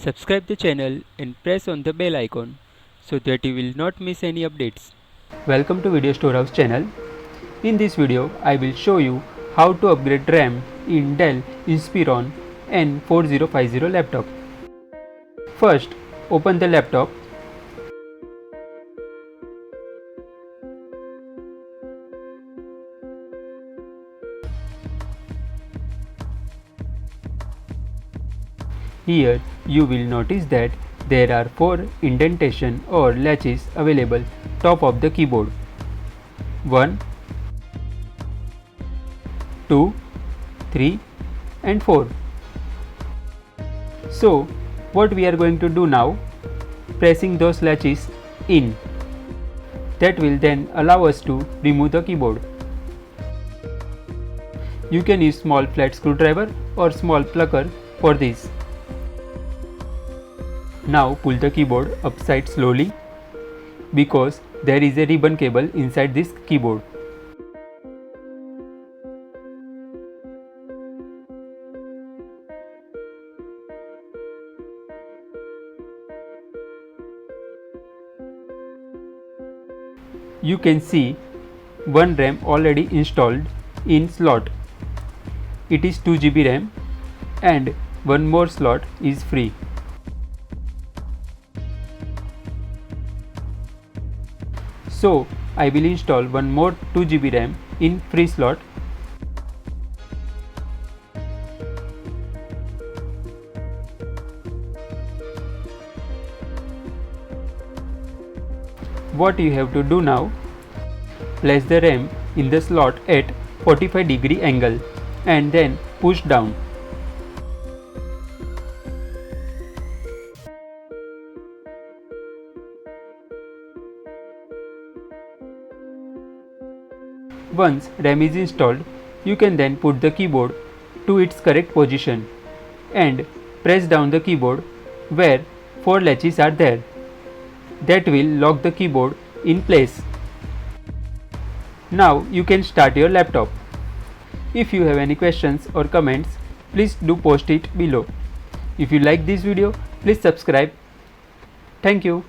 Subscribe the channel and press on the bell icon so that you will not miss any updates. Welcome to Video Storehouse channel. In this video, I will show you how to upgrade RAM in Dell Inspiron N4050 laptop. First, open the laptop. Here you will notice that there are 4 indentation or latches available top of the keyboard. 1, 2, 3 and 4. So what we are going to do now, pressing those latches in. That will then allow us to remove the keyboard. You can use small flat screwdriver or small plucker for this. Now pull the keyboard upside slowly because there is a ribbon cable inside this keyboard. You can see one RAM already installed in slot. It is 2 GB RAM and one more slot is free. So I will install one more 2 GB RAM in free slot. What you have to do now, place the RAM in the slot at 45-degree angle and then push down. Once RAM is installed, you can then put the keyboard to its correct position and press down the keyboard where 4 latches are there. That will lock the keyboard in place. Now you can start your laptop. If you have any questions or comments, please do post it below. If you like this video, please subscribe. Thank you.